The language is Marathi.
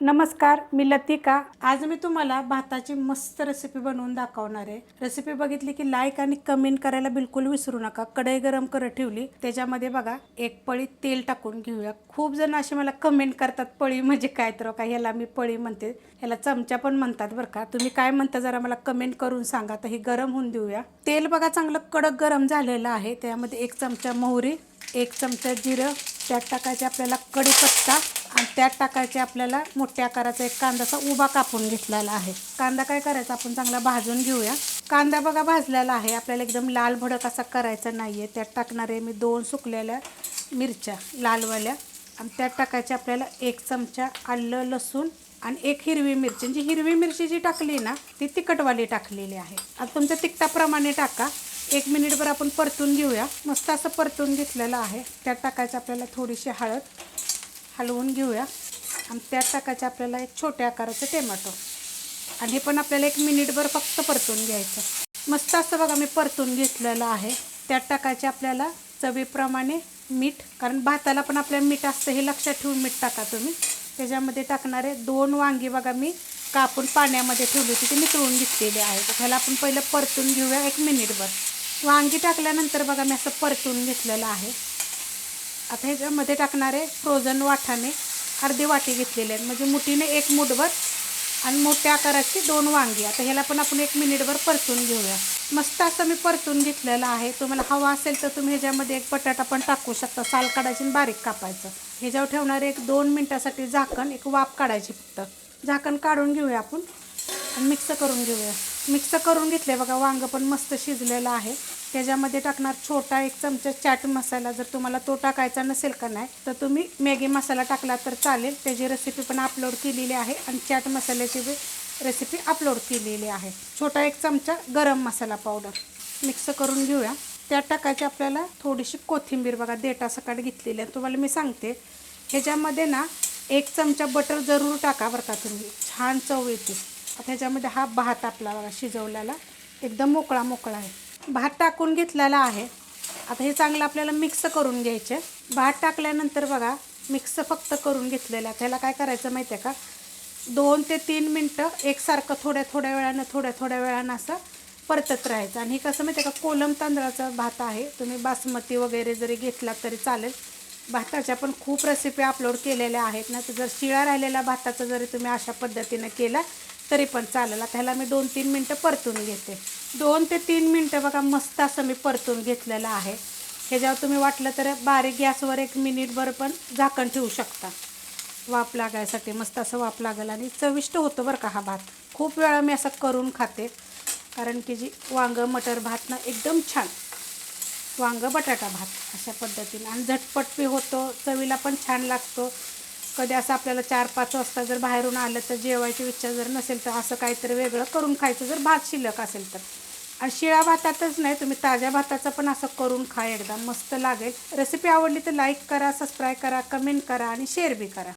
नमस्कार, मी लतिका। आज मी तुम्हाला भाताची मस्त रेसिपी बनवून दाखवणार आहे। रेसिपी बघितली की लाईक आणि कमेंट करायला बिलकुल विसरू नका। कढई गरम करत ठेवली, त्याच्यामध्ये बघा एक पळी तेल टाकून घेऊया। खूप जण असे मला कमेंट करतात, पळी म्हणजे काय? तर का ह्याला मी पळी म्हणते, ह्याला चमचा पण म्हणतात बरं का। तुम्ही काय म्हणता जरा मला कमेंट करून सांगा। तर हे गरम होऊन देऊया। तेल बघा चांगलं कडक गरम झालेलं आहे। त्यामध्ये 1 चमचा मोहरी, 1 चमचा जिरं, त्यात टाकायचे आपल्याला कढीपत्ता आणि त्यात टाकायचे आपल्याला मोठ्या आकाराचा एक कांदाचा उभा कापून घेतलेला आहे। कांदा काय करायचा आपण चांगला भाजून घेऊया। कांदा बघा भाजलेला आहे, आपल्याला एकदम लाल भडक असा करायचा नाहीये। त्यात टाकणार आहे मी 2 सुकलेल्या मिरच्या लालवाल्या आणि त्यात टाकायचे आपल्याला 1 चमचा आलं लसूण आणि 1 हिरवी मिरची। जी हिरवी मिरची जी टाकली ना ती तिखटवाली टाकलेली आहे। आता तुमच्या तिखटाप्रमाणे टाका। 1 मिनिटभर आपण परतून घेऊया। मस्त असं परतून घेतलेलं आहे। त्यात टाकायचं आपल्याला थोडीशी हळद, हलवून घेऊया आणि त्यात टाकायचं आपल्याला एक छोट्या आकाराचं टोमॅटो आणि हे पण आपल्याला 1 मिनिटभर फक्त परतून घ्यायचं। मस्त असं बघा मी परतून घेतलेलं आहे। त्यात टाकायचे आपल्याला चवीप्रमाणे मीठ, कारण भाताला पण आपल्याला मीठ असतं हे लक्षात ठेवून मीठ टाका तुम्ही। त्याच्यामध्ये टाकणारे 2 वांगी बघा मी कापून पाण्यामध्ये ठेवली होती, ती नितळून घेतलेली आहे। तर ह्याला आपण पहिलं परतून घेऊया 1 मिनिटभर। वांगी टाकल्यानंतर बघा मी असं परतून घेतलेलं आहे। आता ह्याच्यामध्ये टाकणारे फ्रोझन वाटाणे अर्धी वाटी घेतलेले आहेत, म्हणजे मुठीने 1 मुठभर आणि मोठ्या आकाराची 2 वांगी। आता ह्याला पण आपण 1 मिनिटभर परतून घेऊया। मस्त असं मी परतून घेतलेलं आहे। तुम्हाला हवा असेल तर तुम्ही ह्याच्यामध्ये 1 बटाटा पण टाकू शकता, साल काढायची आणि बारीक कापायचं। ह्याच्यावर ठेवणारे 1-2 मिनिटासाठी झाकण, एक वाफ काढायची फक्त। झाकण काढून घेऊया आपण आणि मिक्स करून घेऊया। मिक्स करून घेतले बघा, वांगं पण मस्त शिजलेलं आहे। त्याच्यामध्ये टाकणार छोटा 1 चमचा चाट मसाला। जर तुम्हाला तो टाकायचा नसेल का नाही तर तुम्ही मॅगी मसाला टाकला तर चालेल। त्याची रेसिपी पण अपलोड केलेली आहे आणि चाट मसाल्याची रेसिपी अपलोड केलेली आहे। छोटा 1 चमचा गरम मसाला पावडर मिक्स करून घेऊया। त्यात टाकायची आपल्याला थोडीशी कोथिंबीर बघा, देठासकट घेतलेली आहे। तुम्हाला मी सांगते ह्याच्यामध्ये ना 1 चमचा बटर जरूर टाका बरं का तुम्ही, छान चव येते। आता ह्याच्यामध्ये हा भात आपला बघा शिजवलेला एकदम मोकळा मोकळा आहे। भात टाकून घेतलेला आहे। आता हे चांगलं आपल्याला मिक्स करून घ्यायचे। भात टाकल्यानंतर बघा मिक्स फक्त करून घेतलेलं आहे। त्याला काय करायचं माहिती आहे का, 2 ते 3 मिनटं एकसारखं थोड्या थोड्या वेळानं असं परतत राहायचं। आणि हे कसं माहिती आहे का, कोलम तांदळाचा भात आहे। तुम्ही बासमती वगैरे जरी घेतला तरी चालेल। भाताच्या पण खूप रेसिपी अपलोड केलेल्या आहेत ना, तर जर शिळा राहिलेला भाताचं जरी तुम्ही अशा पद्धतीनं केला तरी पण चालेल। आता ह्याला मी 2-3 मिनटं परतून घेते। 2 ते 3 मिनटं बघा मस्त असं मी परतून घेतलेलं आहे। ह्याच्यावर तुम्ही वाटलं तर बारीक गॅसवर 1 मिनिटभर पण झाकण ठेवू शकता, वाफ लागायसाठी। मस्त असं वाफ लागेल आणि चविष्ट होतं बरं का हा भात। खूप वेळा मी असं करून खाते, कारण की जी वांगं मटर भात ना एकदम छान, वांगं बटाटा भात अशा पद्धतीने, आणि झटपट बी होतो, चवीला पण छान लागतो। कधी असं आपल्याला 4-5 वाजता जर बाहेरून आलं तर जेवायची इच्छा जर नसेल तर असं काहीतरी वेगळं करून खायचं, जर भात शिल्लक असेल तर। आणि शिळ्या भातातच नाही, तुम्ही ताज्या भाताचं पण असं करून खा, एकदम मस्त लागेल। रेसिपी आवडली तर लाईक करा, सबस्क्राईब करा, कमेंट करा आणि शेअर बी करा।